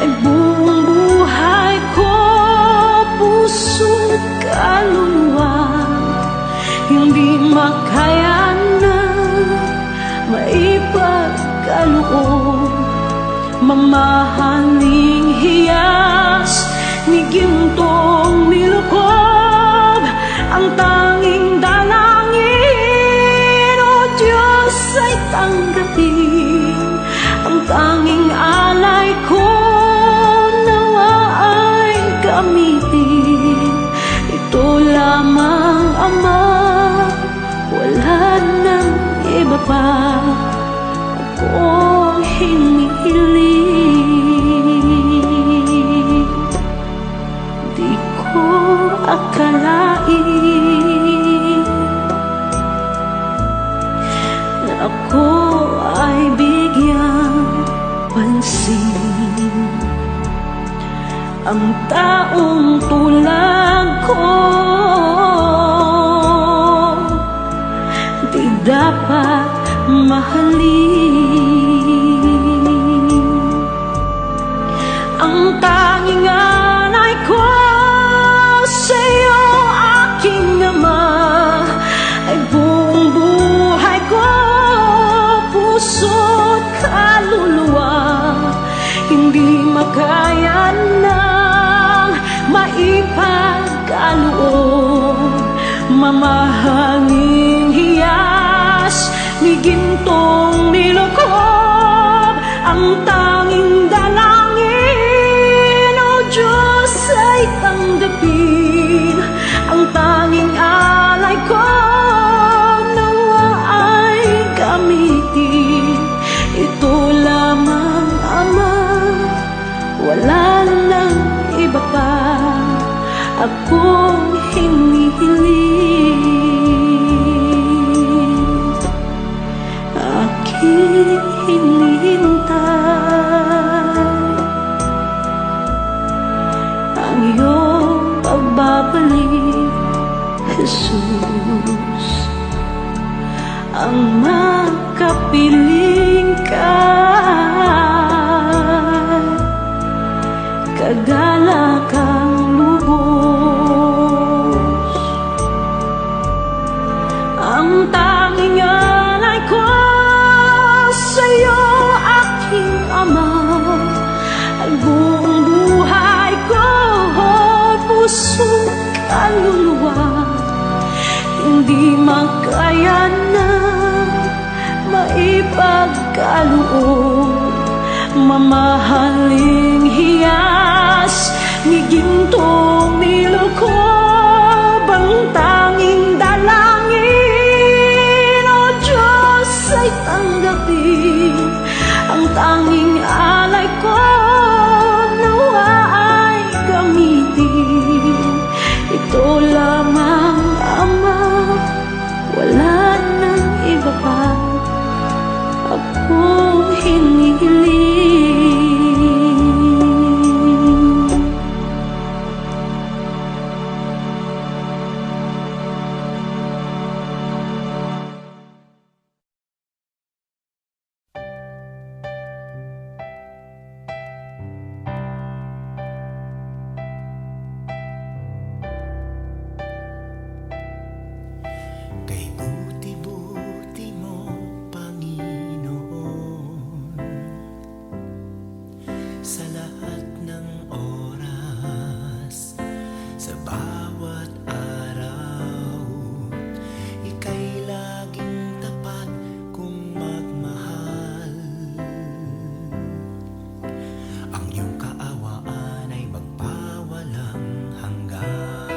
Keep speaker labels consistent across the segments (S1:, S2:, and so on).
S1: ay buong buhay ko, puso't kaluluwa, hindi makaya na maipagkaloob. Mamahaling hiyas ni gintong nilukob, ang tanging dalangin, o Diyos, ay tanggapin. Ang tanging alay ko, nawa ay gamitin. Ito lamang, Ama, wala nang iba pa akong hinihiling. Di ko akalain na ako ay bigyang pansin. Ang taong tulad ko di dapat mahalin. Ang tanging alay ko sa'yo, aking Ama, ay buong buhay ko, puso't kaluluwa, hindi makaya nang maipagkaloob. Mamahaling hiyas ni gintong nilukob, ang tanging dalangin, o Diyos, ay tanggapin. Ang tanging alay ko, nawa ay gamitin. Ito lamang, Ama, wala nang iba pa akong hinihiling. Aking hinihintay ang iyong pagbabalik, Jesus. Ang makapiling ka, kagalakang lubos. Ang tanging alay ko sa'yo, aking Ama, ay buong buhay ko, puso't kaluluwa, hindi makaya na maipagkaloob. Mamahaling hiyas ni gintong nilukob, ang tanging dalangin, o Diyos, ay tanggapin. Ang tanging alay ko, nawa ay gamitin. Ito lamang, Ama, wala nang iba pa akong hinihiling.
S2: Kay buti-buti mo, Panginoon, sa lahat ng oras, sa bawat araw, ika'y laging tapat kung magmahal. Ang iyong kaawaan ay magpawalang hanggan.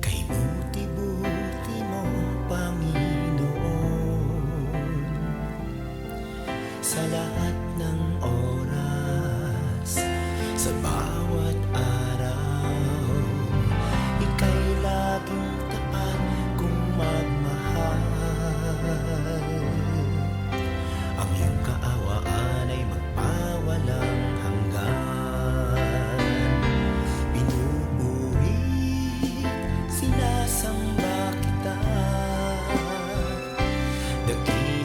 S2: Kay buti-buti mo, Panginoon, sa lahat ng oras, sa bawat araw, ika'y laging tapat kung magmahal. Ang iyong kaawaan ay magpawalang hanggan. Pinupuri, sinasamba kita, dakila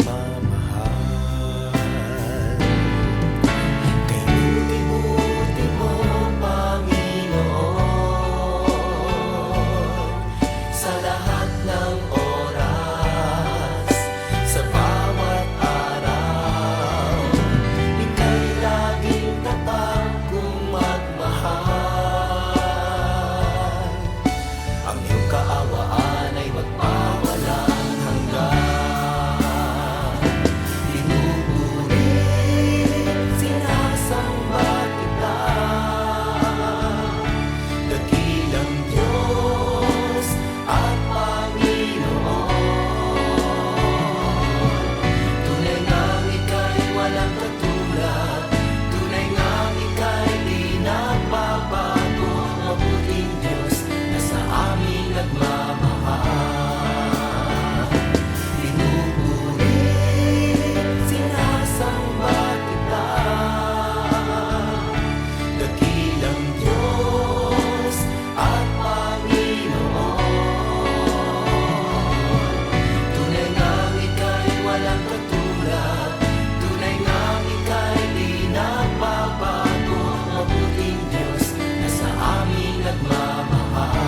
S2: pagmamahal. Kay buti-buti mo, Panginoon, sa lahat ng oras, sa bawat araw, ika'y laging tapat kong magmahal. Ang iyong kaawaan ay magpawalang hanggan. Pinupuri, sinasamba kita, dakilang Diyos at Panginoon. Tunay ngang ika'y walang katulad, tunay ngang ika'y di nagbabago. Mabuting Diyos na sa amin nagmamahal. Pinupuri, sinasamba kita, dakilang Diyos at Panginoon. Tunay ngang ika'y walang katulad, tunay ngang ika'y di nagbabago. Mabuting Diyos na sa amin nagmamahal.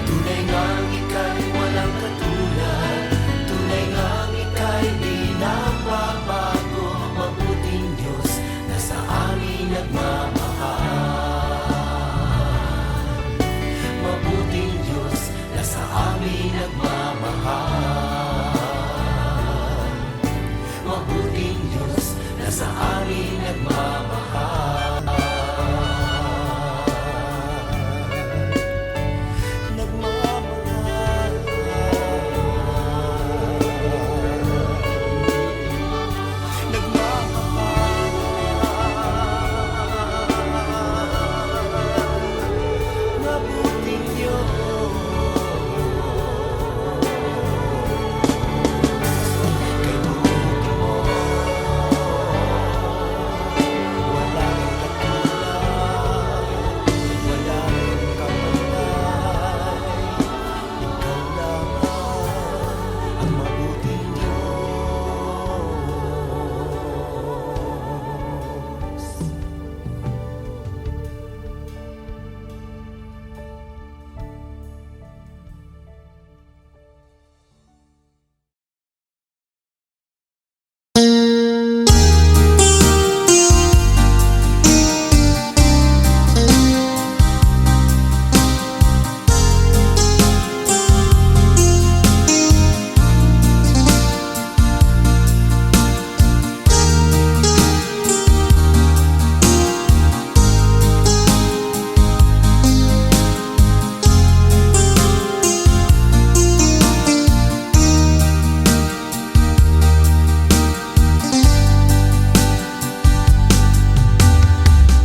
S2: Tunay ngang ika'y walang katulad, tunay ngang ika'y di nagbabago. Mabuting Diyos na sa amin nagmamahal. Mabuting Diyos na sa amin nagmamahal. Mabuting Diyos na sa amin nagmamahal. Nagmamahal. Nagmamahal. Mabuting Diyos. Kay buti mo, walang katulad, walang kapantay. Ikaw lamang ang mabuting Diyos.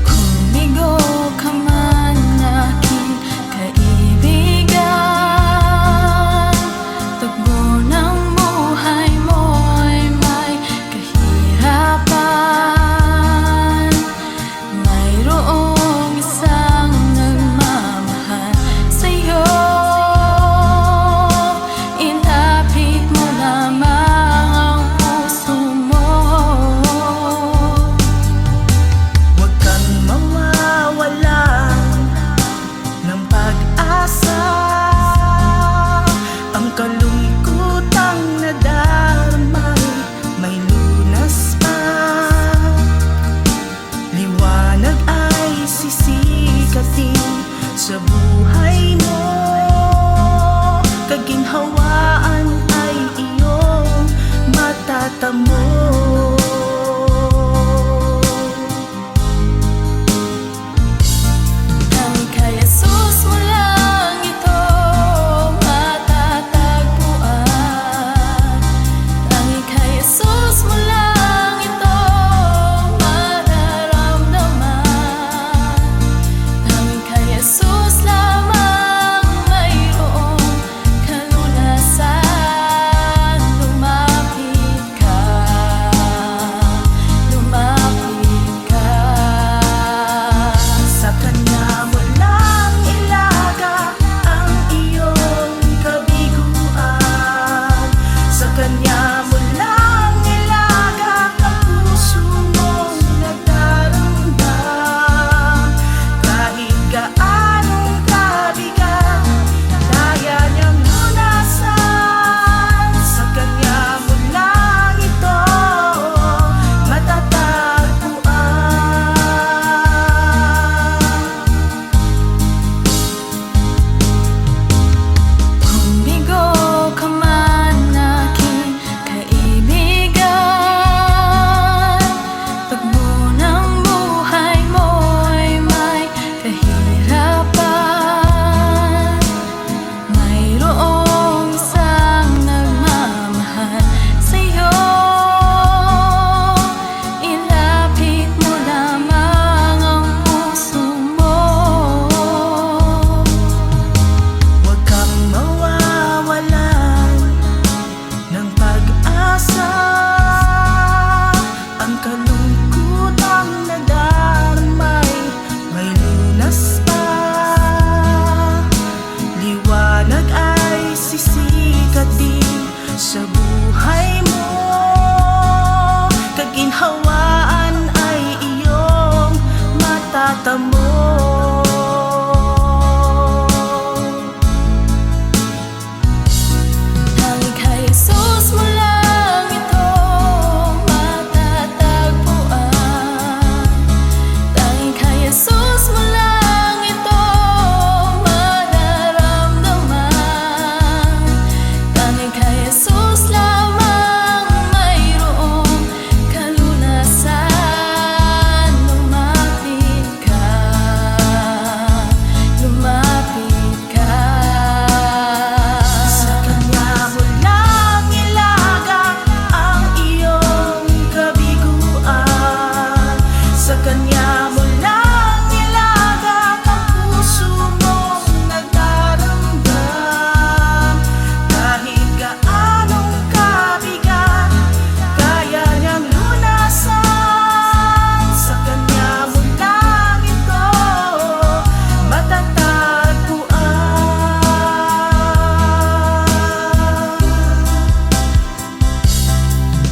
S1: Kumigo ka man aking kaibigan, tugbo ng buhay mo'y may kahirapan. Mayroong isang nagmamahal sa'yo, ilapit mo lamang ang puso mo.
S3: Huwag kang mawawalan ng pag-asa. Ang kalungkutang nadarmay may lunas pa. Liwanag ay sisikatin sa buhay mo. Kaginhawaan ay iyong matatamo.
S1: Ang kay Jesus mo lang ito matatagpuan. Ang kay Jesus mo lang ito mararamdaman. Ang kay Jesus lamang mayroong kalunasan. Lumapit ka.
S3: din sa buhay mo. Kaginhawaan ay iyong matatamo.
S1: Tanging kay Jesus mo lang ito matatagpuan. Tanging kay Jesus mo lang ito mararamdaman. Tanging kay Jesus lamang mayroong kalunasan. Lumapit ka, lumapit ka.
S3: Sa Kanya mo lang ilagak ang iyong kabiguan. Sa Kanya mo lang ilagak ang puso mong nagdaramdam. Kahit gaanong kabigat, kaya niyang lunasan. Sa Kanya mo lang ito matatagpuan.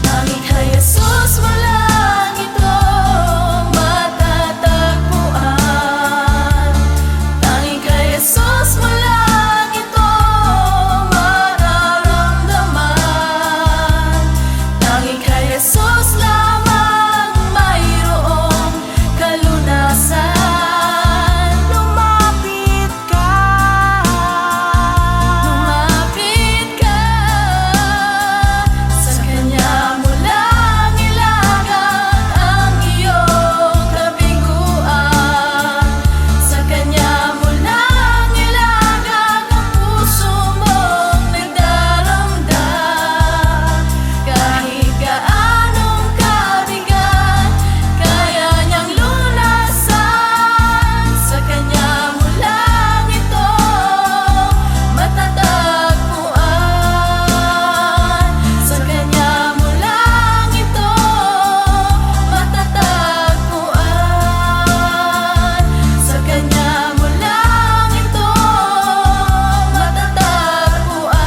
S1: Tanging kay Jesus mo lang ito matatagpuan. Tanging kay Jesus mo lang ito mararamdaman. Tanging kay Jesus lamang mayroong kalunasan.
S3: Lumapit ka,
S1: Lumapit ka, sa Kanya mo lang ilagak ang iyong kabiguan. Sa Kanya mo lang ilagak ang puso mong nagdaramdam. Kahit gaanong kabigat, kaya niyang lunasan. Sa Kanya mo lang ito matatagpuan. Sa Kanya mo lang ito matatagpuan. Sa Kanya mo lang ito matatagpuan.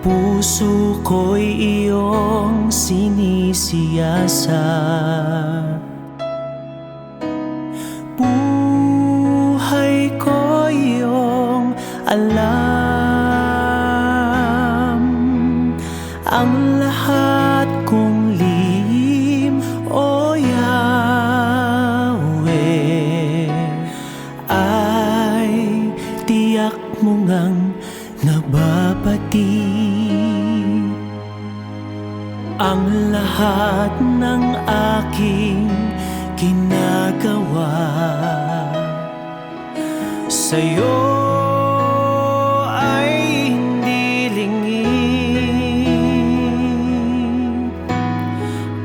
S3: puso ko'y iyong sinisiyasat. Buhay ko iyong alam. Ang lahat kong lihim, O Yahweh, ay tiyak mo ngang nababati. Ang lahat ng aking ginagawa sa'yo ay hindi lingid.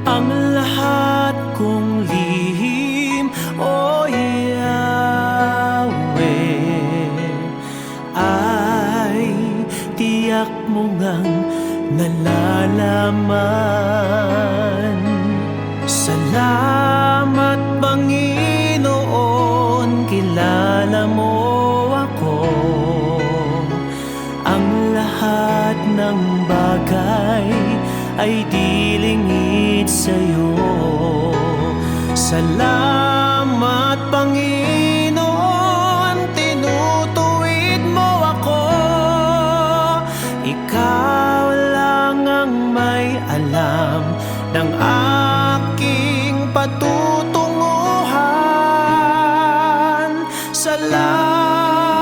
S3: Ang lahat kong lihim, O Yahweh, ay tiyak mo ngang nalalaman. Salamat, Panginoon, kilala mo ako. Ang lahat ng bagay ay di lingid sa'yo. Salamat, Panginoon, tinutuwid mo ako. Ikaw lang ang may alam ng aking patutunguhan. Salamat,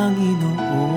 S2: Panginoon.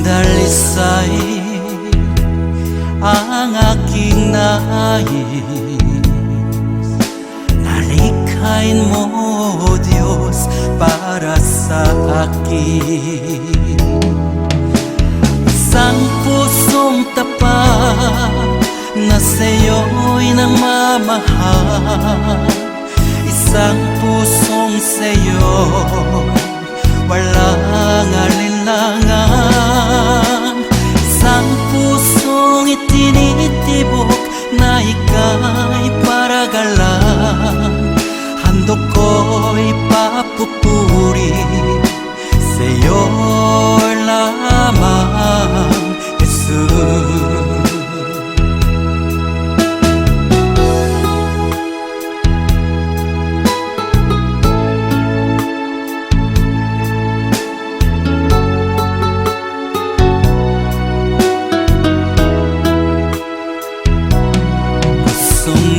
S4: dalisay ang aking nais. Nalikhain mo, Diyos, para sa akin. Isang pusong tapat na sa'yo'y nagmamahal. Isang pusong sa'yo, walang alinlangan. Isang pusong itinitibok na ika'y paragalan. Handog ko'y papupuri sa'yo lamang, Jesus.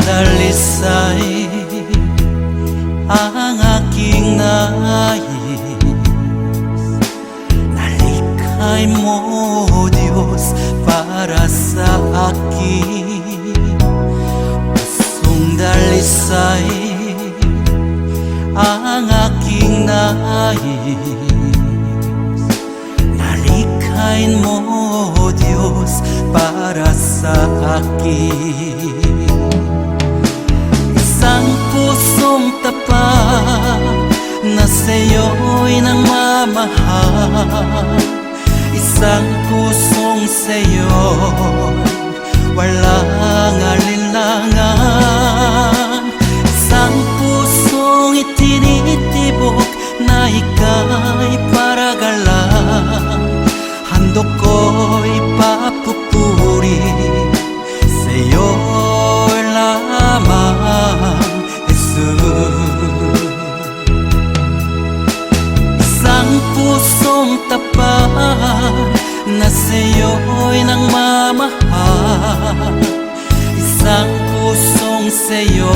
S4: Dalisay ang aking nais. Nalikhay mo, Diyos, para sa akin. Pusong dalisay ang aking nais. Nalikhain mo, Diyos, para sa akin. Isang pusong tapat na sa'yo'y nagmamahal. Isang pusong sa'yo, walang alinlangan. Isang pusong itinitibok na ika'y paragalan. Handog ko'y papupuri sa'yo lamang, Jesus. Isang pusong tapat na sa'yo'y nagmamahal. Isang pusong sa'yo,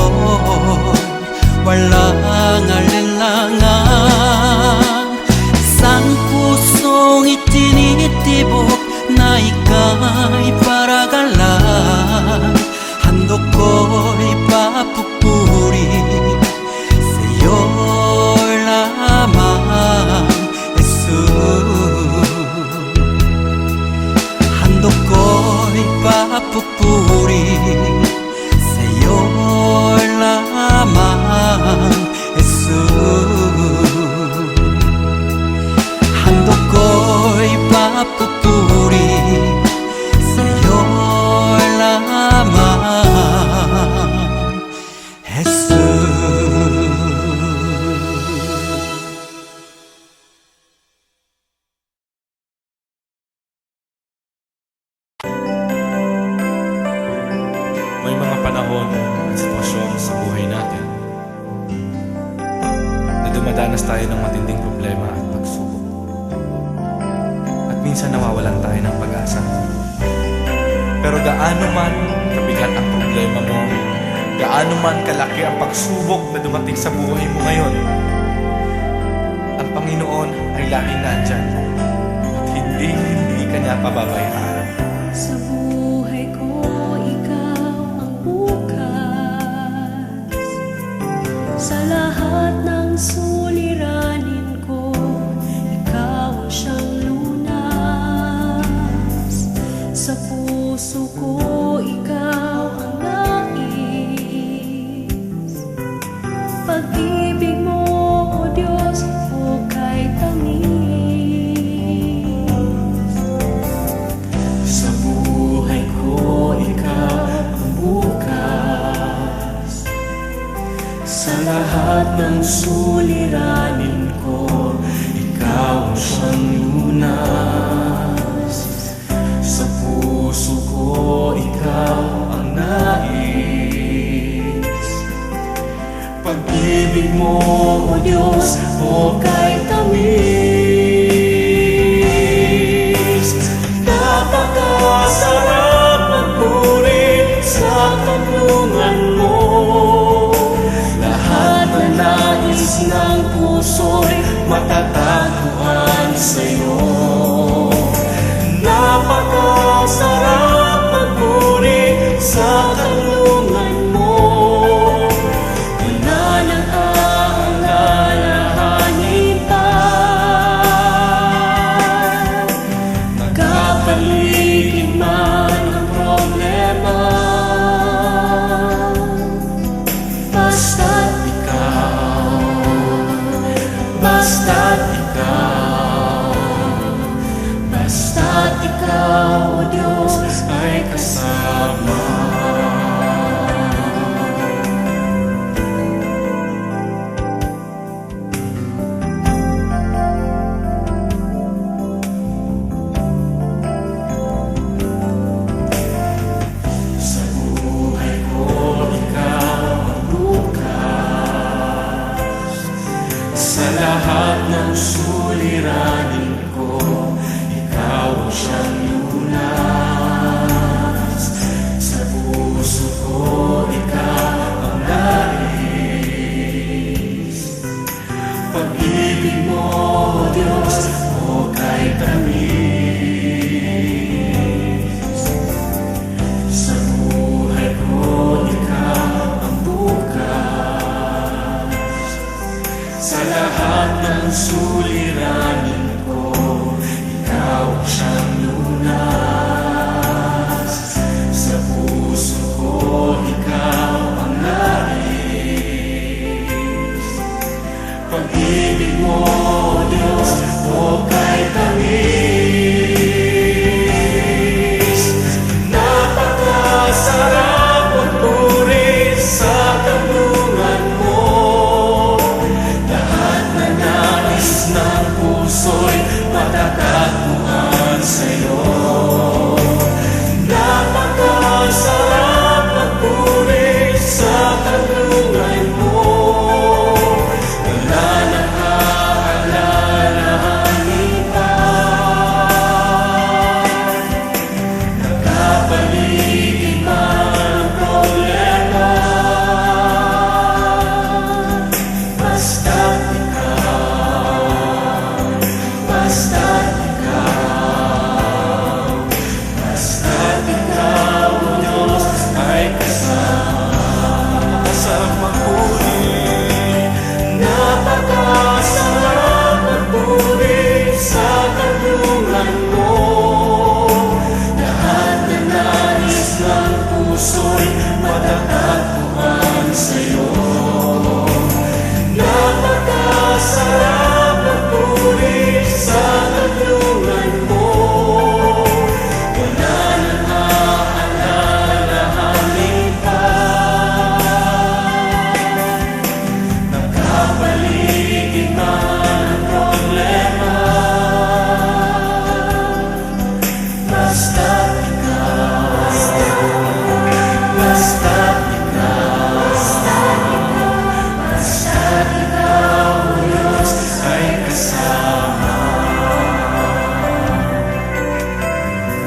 S4: walang alinlangan. Isang pusong itinitibok na ika'y paragalan. Handog ko'y papupuri sa'yo lamang, Jesus. Handog ko'y papupuri sa'yo lamang, Jesus. Handog ko'y papupuri sa'yo lamang, Jesus.
S5: May mga panahon at sitwasyon sa buhay natin na dumadanas tayo ng matinding problema at pagsubok. At minsan nawawalan tayo ng pag-asa. Pero gaano man kabigat ang problema mo, gaano man kalaki ang pagsubok na dumating sa buhay mo ngayon, ang Panginoon ay laging nandyan at hindi ka niya pababayaan.
S3: Sa buhay ko, ikaw ang bukas. Sa lahat ng suliranin ko, ikaw ang siyang lunas. Sa puso ko, ikaw ang nais. Pag-ibig mo, O Diyos, hukay tamis. Sa buhay ko, ikaw ang bukas. Sa lahat ng suliranin ko, ikaw ang siyang lunas. Sa puso ko, ikaw ang nais. Pag-ibig mo, O Diyos, hukay tamis. Napakasarap magpuri sa kanlungan mo. Lahat na nais ng puso'y matatagpuan sa'yo. Ikaw, O Diyos, ay kasama. Sa buhay ko, Ikaw ang bukas. Sa lahat ng suliranin ko, Ikaw ang siyang lunas. Sa puso ko, Ikaw ang nais. Pag-ibig mo, O Diyos, o kay tamis. Sa buhay ko, Ikaw ang bukas. Sa lahat ng suliranin ko, Ikaw ang siyang lunas. Sa puso ko, Ikaw ang nais. Pag-ibig mo, O Diyos, o kay tamis. Napakasarap magpuri sa kanlungan mo. Lahat na nais ng puso'y matatagpuan sa'yo. Napakasarap magpuri sa kanlungan mo. Wala nang aalalahanin pa. Nakapaligid man ang problema. Basta't ikaw, basta't ikaw, basta't ikaw, O Diyos, ay kasama. Sarap magpuri, napakasarap magpuri sa kanlungan mo. Lahat na nais ng puso'y matatagpuan sa'yo. Napakasarap magpuri sa kanlungan mo. Wala nang aalalahanin pa. Nakapaligid man ang problema. Basta't ikaw, basta't ikaw, basta't ikaw, O Diyos, ay kasama.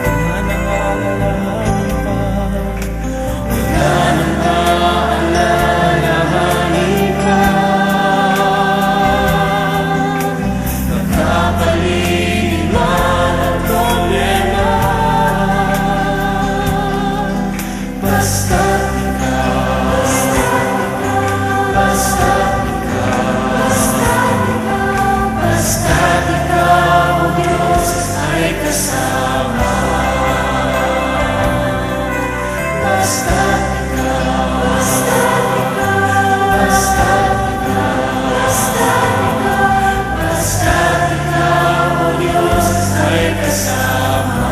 S3: Wala nang aalalahanin pa. Wala nang aalalahanin pa. Nakapaligid man ang problema. Basta't ikaw, basta't ikaw, basta't ikaw, O Diyos, ay kasama. Basta't ikaw, basta't ikaw, O Diyos, ay kasama.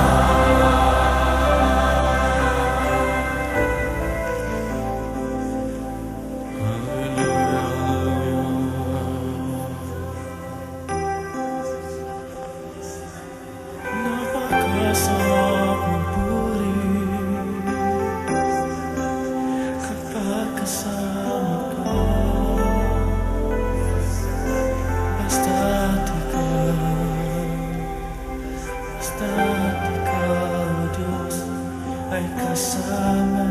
S3: Napakasarap magpuri kapag kasama ka. Basta't ikaw, O Diyos, ay kasama.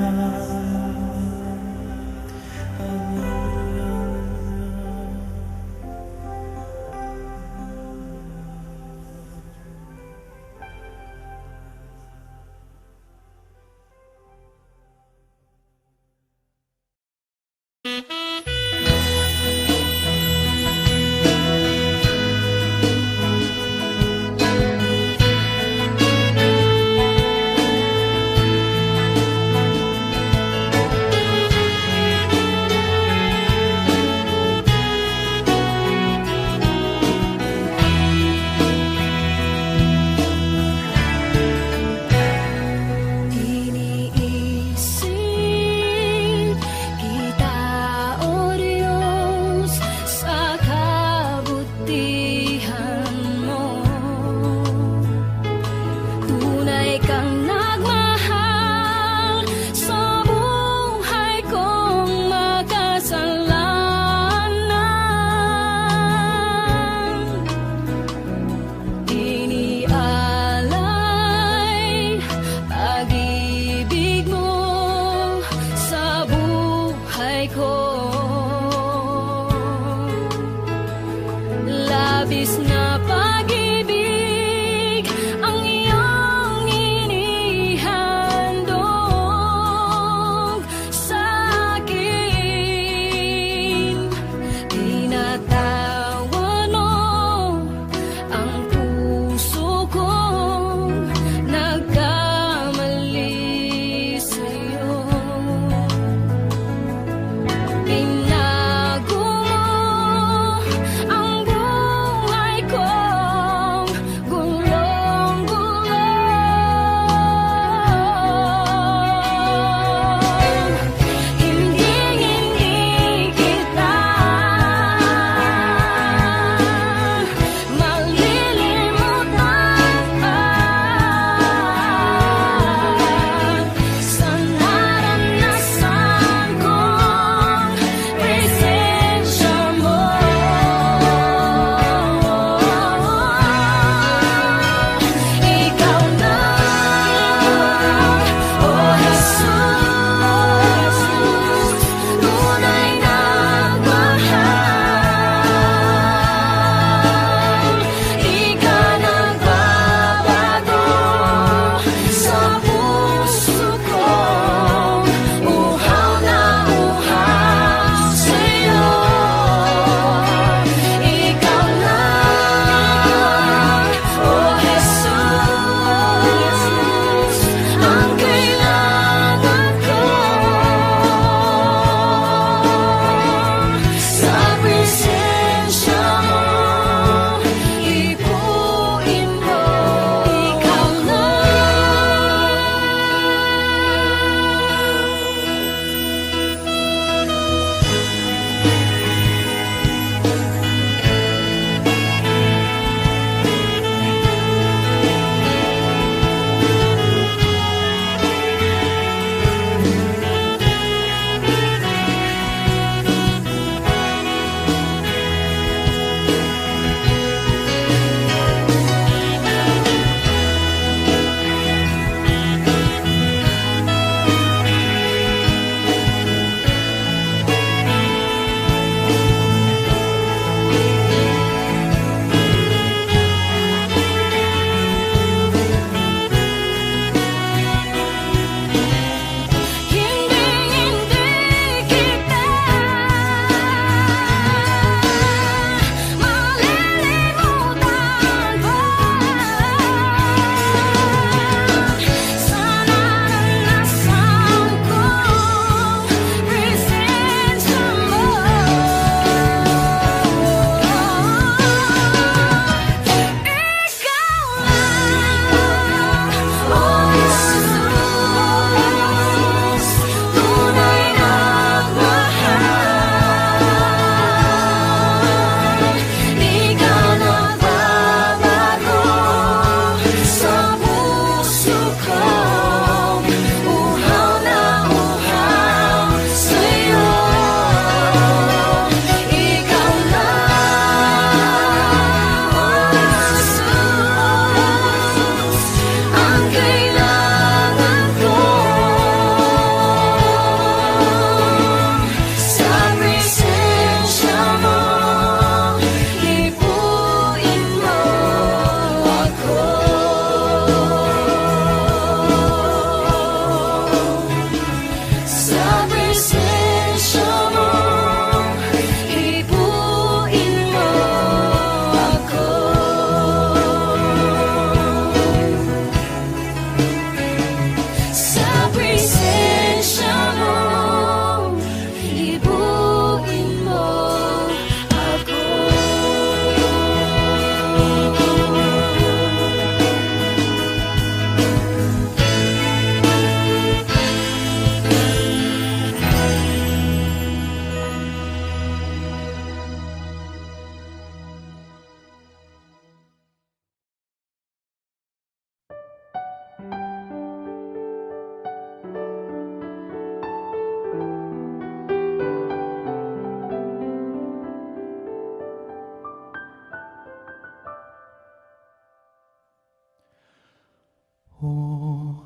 S2: O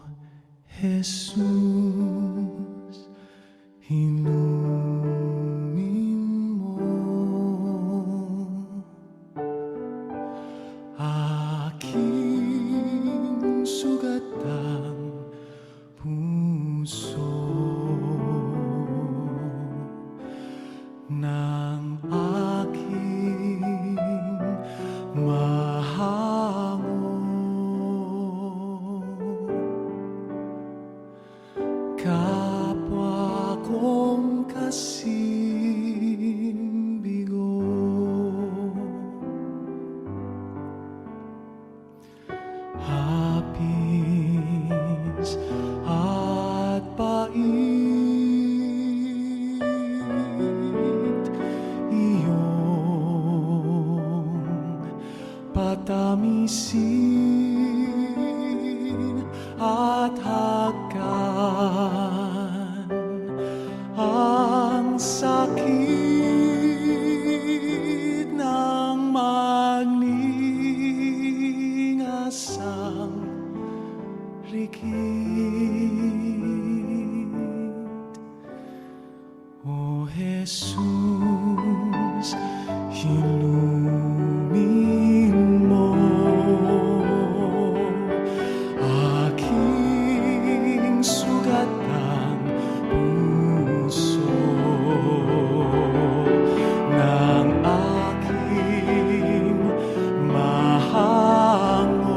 S2: Jesus, inumin mo aking sugatang puso ng aking mahango. Kapwa kong kasing bigo, hapis at pait, iyong patamisin at hagkan ang sakit ng magningasang rikit. O Jesus, inumin mo aking sugatang puso ng aking mahango.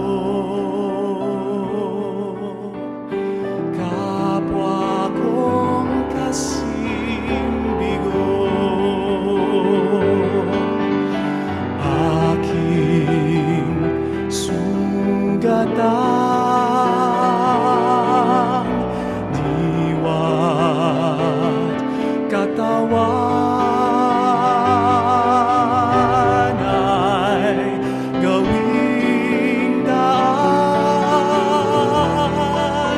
S2: Kapwa kong kasing bigo, aking sugatang diwa't katawan ay gawing daan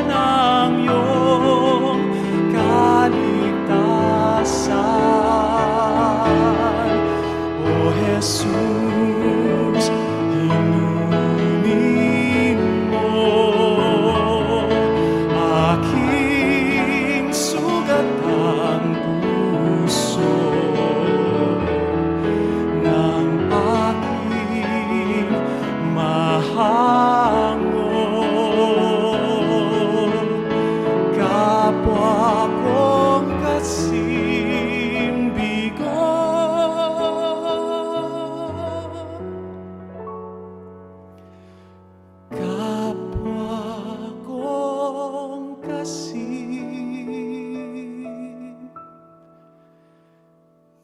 S2: ng iyong kaligtasan. O Jesus, inumin mo aking sugatang puso ng aking mahango. Kapwa kong kasing bigo, kapwa kong kasing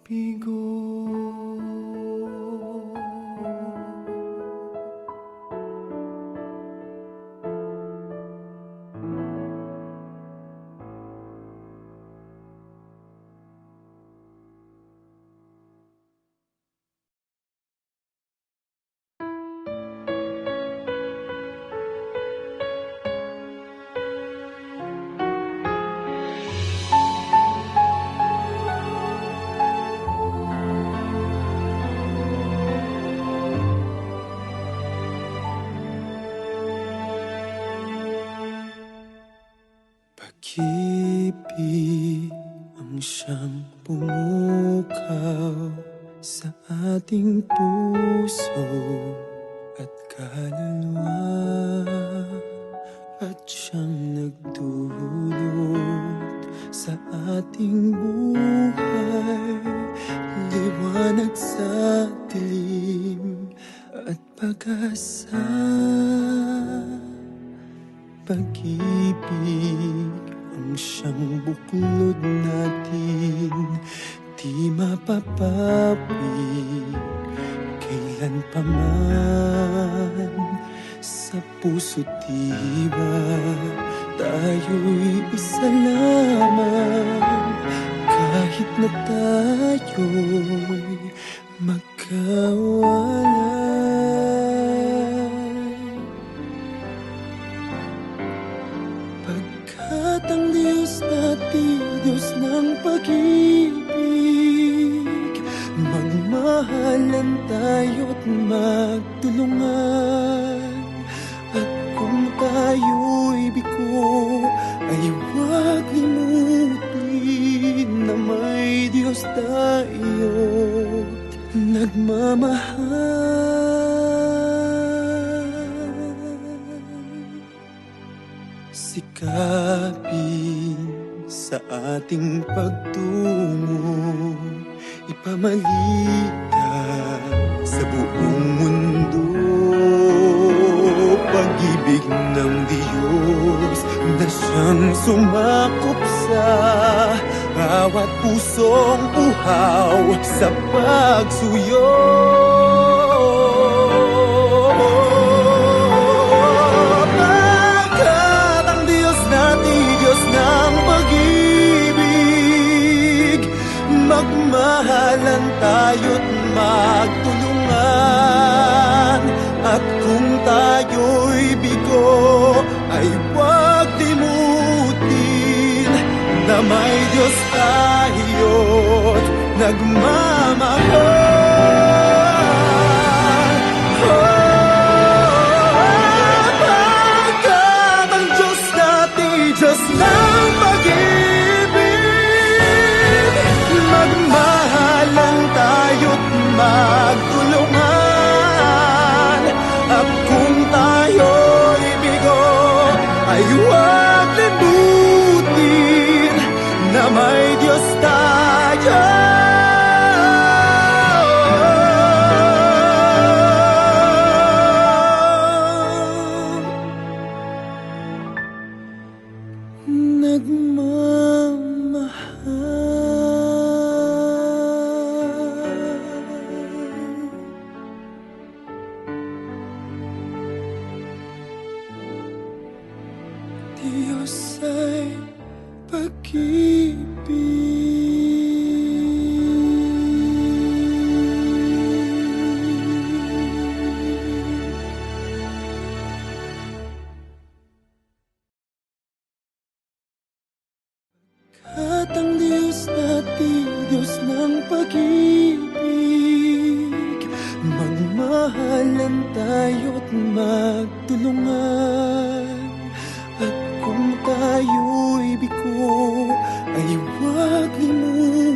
S2: bigo. Pag-ibig ang siyang pumukaw sa ating puso at kaluluwa, at siyang nagdulot sa ating buhay, liwanag sa dilim at pag-asa. Pag-ibig ang siyang buklod natin, di mapapawi kailan pa man. Sa puso't diwa tayo'y isa lamang, kahit na tayo'y magkawalay. Pagkat ang Diyos natin, Diyos ng pag-ibig, magmahalan tayo't magtulungan. At kung tayo tayo'y biko ay huwag limutin na may Diyos tayo't nagmamahal. Sikapin sa ating pagtungo, ipamalikan sa buong mundo. Pag-ibig ng Diyos na siyang sumakop sa bawat pusong uhaw sa pagsuyo. Pagkat ang Diyos natin, Diyos ng pag-ibig, magmahalan tayo't magtulungan. At kung tayo'y bigo, ay huwag limutin na may Diyos tayo't nagmamahal. Pagkat ang Diyos natin, Diyos ng pag-ibig, magmahalan tayo't magtulungan. At kung tayo'y bigo, ay huwag limutin na may Diyos tayo. Diyos ay at ang Diyos natin, Diyos ng pag-ibig, magmahalan tayo't magtulungan. At kung tayo'y bigo, ay huwag limutin.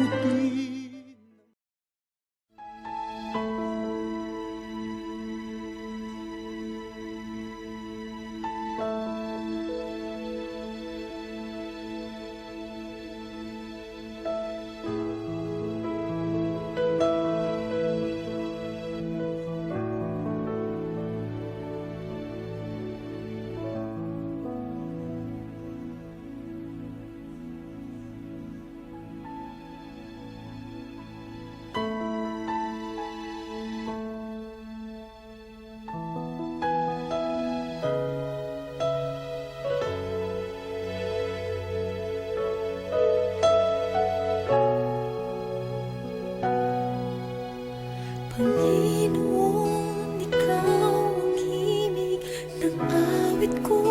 S3: Panginoon, Ikaw ang himig ng awit ko.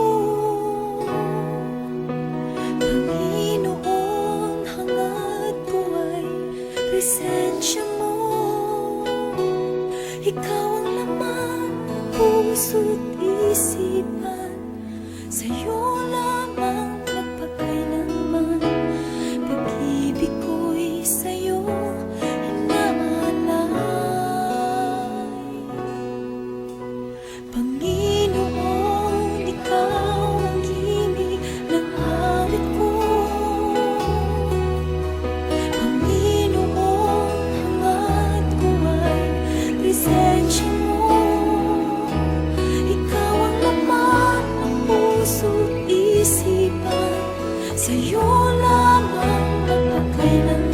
S3: Panginoon, hangad ko ay presensya mo. Ikaw ang laman ng puso't isipan, sa'yo lamang magpakailanman. Pag-ibig ko'y sa'yo Panginoon, Ikaw ang himig ng awit ko. Panginoon, hangad ko ay presensya mo. Ikaw ang laman ng puso't isipan, sa'yo lamang magpakailanman.